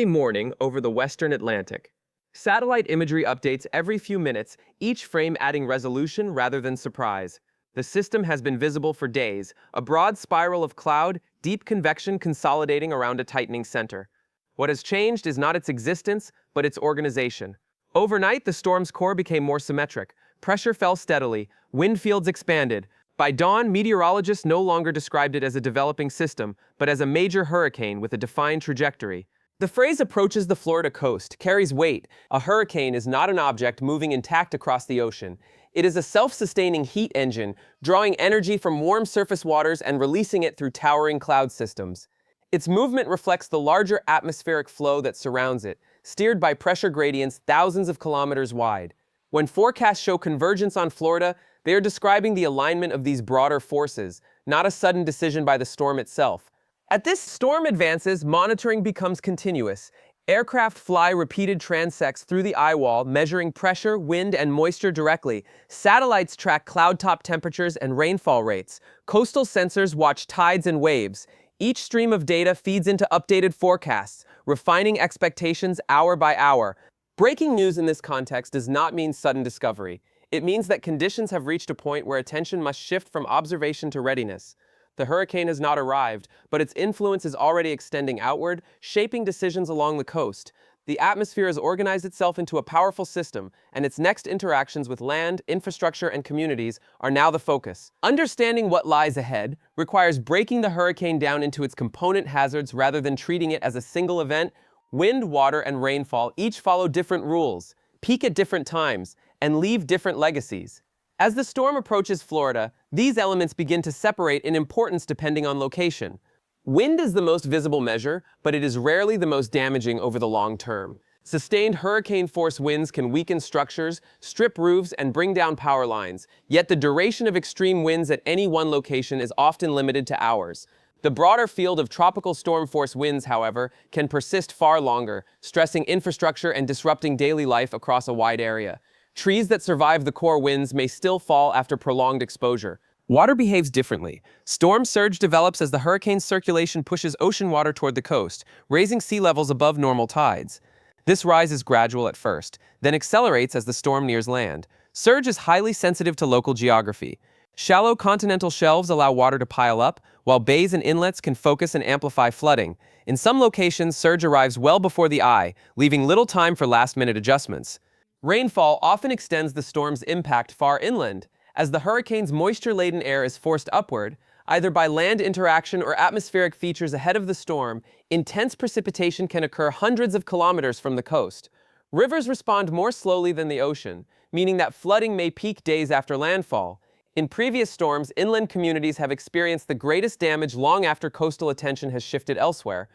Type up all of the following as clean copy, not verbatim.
Early morning over the western Atlantic. Satellite imagery updates every few minutes, each frame adding resolution rather than surprise. The system has been visible for days, a broad spiral of cloud, deep convection consolidating around a tightening center. What has changed is not its existence, but its organization. Overnight, the storm's core became more symmetric. Pressure fell steadily, wind fields expanded. By dawn, meteorologists no longer described it as a developing system, but as a major hurricane with a defined trajectory. The phrase approaches the Florida coast carries weight. A hurricane is not an object moving intact across the ocean. It is a self-sustaining heat engine, drawing energy from warm surface waters and releasing it through towering cloud systems. Its movement reflects the larger atmospheric flow that surrounds it, steered by pressure gradients thousands of kilometers wide. When forecasts show convergence on Florida, they are describing the alignment of these broader forces, not a sudden decision by the storm itself. As this storm advances, monitoring becomes continuous. Aircraft fly repeated transects through the eye wall, measuring pressure, wind, and moisture directly. Satellites track cloud top temperatures and rainfall rates. Coastal sensors watch tides and waves. Each stream of data feeds into updated forecasts, refining expectations hour by hour. Breaking news in this context does not mean sudden discovery. It means that conditions have reached a point where attention must shift from observation to readiness. The hurricane has not arrived, but its influence is already extending outward, shaping decisions along the coast. The atmosphere has organized itself into a powerful system, and its next interactions with land, infrastructure, and communities are now the focus. Understanding what lies ahead requires breaking the hurricane down into its component hazards rather than treating it as a single event. Wind, water, and rainfall each follow different rules, peak at different times, and leave different legacies. As the storm approaches Florida, these elements begin to separate in importance depending on location. Wind is the most visible measure, but it is rarely the most damaging over the long term. Sustained hurricane-force winds can weaken structures, strip roofs, and bring down power lines, yet the duration of extreme winds at any one location is often limited to hours. The broader field of tropical storm-force winds, however, can persist far longer, stressing infrastructure and disrupting daily life across a wide area. Trees that survive the core winds may still fall after prolonged exposure. Water behaves differently. Storm surge develops as the hurricane's circulation pushes ocean water toward the coast, raising sea levels above normal tides. This rise is gradual at first, then accelerates as the storm nears land. Surge is highly sensitive to local geography. Shallow continental shelves allow water to pile up, while bays and inlets can focus and amplify flooding. In some locations, surge arrives well before the eye, leaving little time for last-minute adjustments. Rainfall often extends the storm's impact far inland. As the hurricane's moisture-laden air is forced upward, either by land interaction or atmospheric features ahead of the storm, intense precipitation can occur hundreds of kilometers from the coast. Rivers respond more slowly than the ocean, meaning that flooding may peak days after landfall. In previous storms, inland communities have experienced the greatest damage long after coastal attention has shifted elsewhere.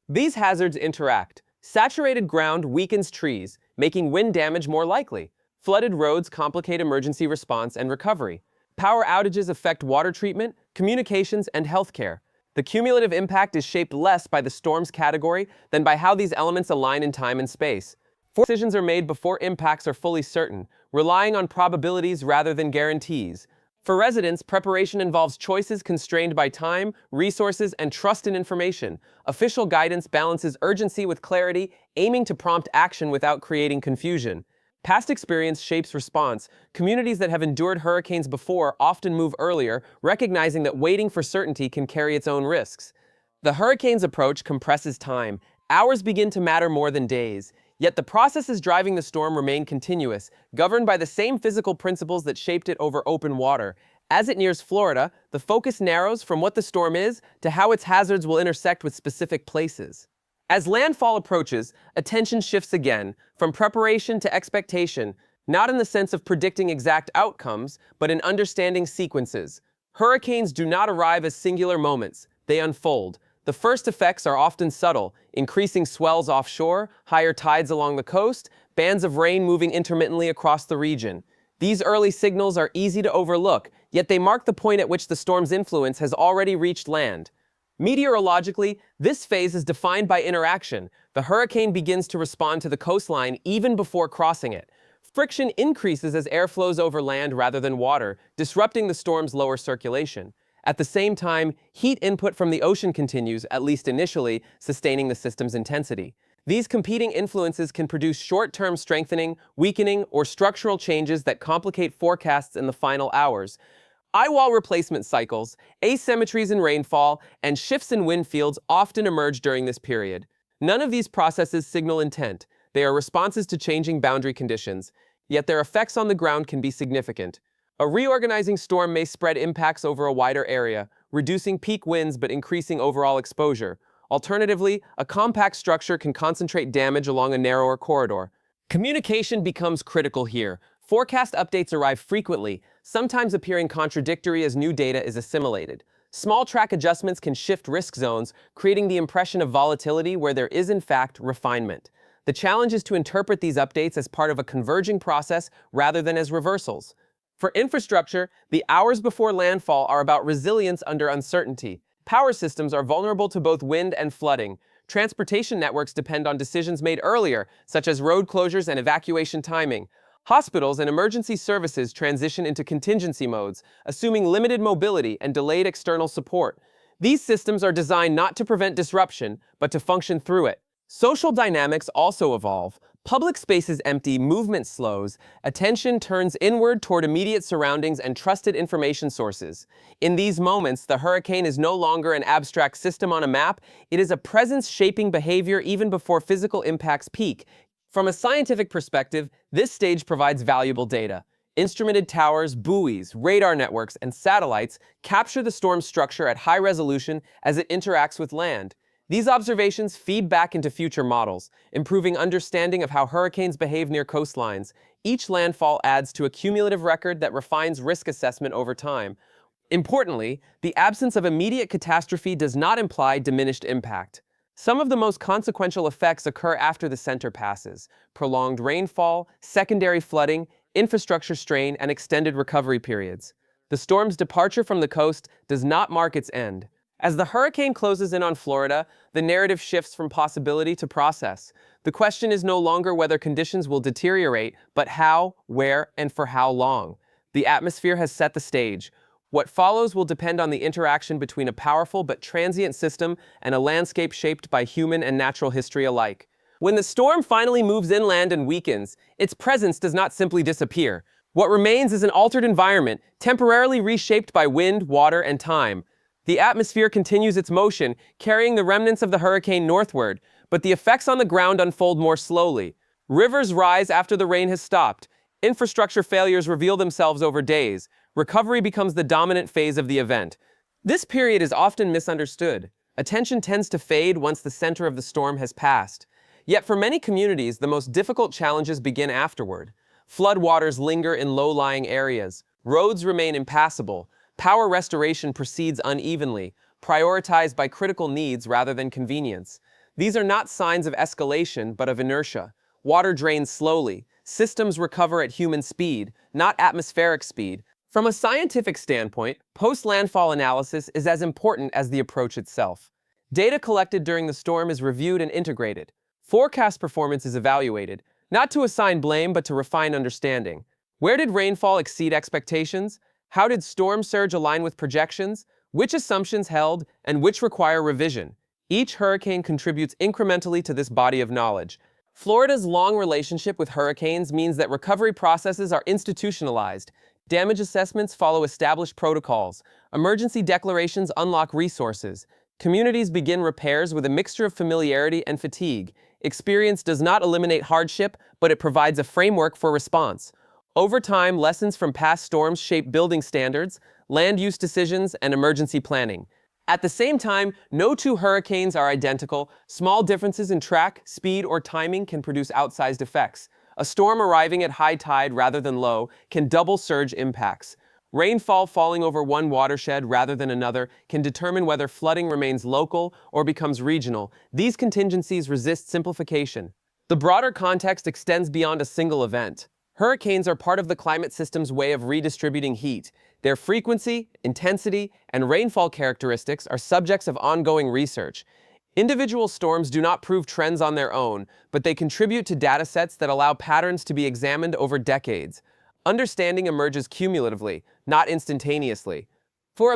These hazards interact. Saturated ground weakens trees, making wind damage more likely. Flooded roads complicate emergency response and recovery. Power outages affect water treatment, communications, and healthcare. The cumulative impact is shaped less by the storm's category than by how these elements align in time and space. Decisions are made before impacts are fully certain, relying on probabilities rather than guarantees. For residents, preparation involves choices constrained by time, resources, and trust in information. Official guidance balances urgency with clarity, aiming to prompt action without creating confusion. Past experience shapes response. Communities that have endured hurricanes before often move earlier, recognizing that waiting for certainty can carry its own risks. The hurricane's approach compresses time. Hours begin to matter more than days. Yet the processes driving the storm remain continuous, governed by the same physical principles that shaped it over open water. As it nears Florida, the focus narrows from what the storm is to how its hazards will intersect with specific places. As landfall approaches, attention shifts again, from preparation to expectation, not in the sense of predicting exact outcomes, but in understanding sequences. Hurricanes do not arrive as singular moments, they unfold. The first effects are often subtle, increasing swells offshore, higher tides along the coast, bands of rain moving intermittently across the region. These early signals are easy to overlook, yet they mark the point at which the storm's influence has already reached land. Meteorologically, this phase is defined by interaction. The hurricane begins to respond to the coastline even before crossing it. Friction increases as air flows over land rather than water, disrupting the storm's lower circulation. At the same time, heat input from the ocean continues, at least initially, sustaining the system's intensity. These competing influences can produce short-term strengthening, weakening, or structural changes that complicate forecasts in the final hours. Eye-wall replacement cycles, asymmetries in rainfall, and shifts in wind fields often emerge during this period. None of these processes signal intent. They are responses to changing boundary conditions, yet their effects on the ground can be significant. A reorganizing storm may spread impacts over a wider area, reducing peak winds but increasing overall exposure. Alternatively, a compact structure can concentrate damage along a narrower corridor. Communication becomes critical here. Forecast updates arrive frequently, sometimes appearing contradictory as new data is assimilated. Small track adjustments can shift risk zones, creating the impression of volatility where there is in fact refinement. The challenge is to interpret these updates as part of a converging process rather than as reversals. For infrastructure, the hours before landfall are about resilience under uncertainty. Power systems are vulnerable to both wind and flooding. Transportation networks depend on decisions made earlier, such as road closures and evacuation timing. Hospitals and emergency services transition into contingency modes, assuming limited mobility and delayed external support. These systems are designed not to prevent disruption, but to function through it. Social dynamics also evolve. Public spaces empty, movement slows, attention turns inward toward immediate surroundings and trusted information sources. In these moments, the hurricane is no longer an abstract system on a map, it is a presence shaping behavior even before physical impacts peak. From a scientific perspective, this stage provides valuable data. Instrumented towers, buoys, radar networks, and satellites capture the storm's structure at high resolution as it interacts with land. These observations feed back into future models, improving understanding of how hurricanes behave near coastlines. Each landfall adds to a cumulative record that refines risk assessment over time. Importantly, the absence of immediate catastrophe does not imply diminished impact. Some of the most consequential effects occur after the center passes: prolonged rainfall, secondary flooding, infrastructure strain, and extended recovery periods. The storm's departure from the coast does not mark its end. As the hurricane closes in on Florida, the narrative shifts from possibility to process. The question is no longer whether conditions will deteriorate, but how, where, and for how long. The atmosphere has set the stage. What follows will depend on the interaction between a powerful but transient system and a landscape shaped by human and natural history alike. When the storm finally moves inland and weakens, its presence does not simply disappear. What remains is an altered environment, temporarily reshaped by wind, water, and time. The atmosphere continues its motion, carrying the remnants of the hurricane northward, but the effects on the ground unfold more slowly. Rivers rise after the rain has stopped. Infrastructure failures reveal themselves over days. Recovery becomes the dominant phase of the event. This period is often misunderstood. Attention tends to fade once the center of the storm has passed. Yet for many communities, the most difficult challenges begin afterward. Floodwaters linger in low-lying areas. Roads remain impassable. Power restoration proceeds unevenly, prioritized by critical needs rather than convenience. These are not signs of escalation, but of inertia. Water drains slowly. Systems recover at human speed, not atmospheric speed. From a scientific standpoint, post-landfall analysis is as important as the approach itself. Data collected during the storm is reviewed and integrated. Forecast performance is evaluated, not to assign blame but to refine understanding. Where did rainfall exceed expectations? How did storm surge align with projections? Which assumptions held and which require revision? Each hurricane contributes incrementally to this body of knowledge. Florida's long relationship with hurricanes means that recovery processes are institutionalized. Damage assessments follow established protocols. Emergency declarations unlock resources. Communities begin repairs with a mixture of familiarity and fatigue. Experience does not eliminate hardship, but it provides a framework for response. Over time, lessons from past storms shape building standards, land use decisions, and emergency planning. At the same time, no two hurricanes are identical. Small differences in track, speed, or timing can produce outsized effects. A storm arriving at high tide rather than low can double surge impacts. Rainfall falling over one watershed rather than another can determine whether flooding remains local or becomes regional. These contingencies resist simplification. The broader context extends beyond a single event. Hurricanes are part of the climate system's way of redistributing heat. Their frequency, intensity, and rainfall characteristics are subjects of ongoing research. Individual storms do not prove trends on their own, but they contribute to datasets that allow patterns to be examined over decades. Understanding emerges cumulatively, not instantaneously.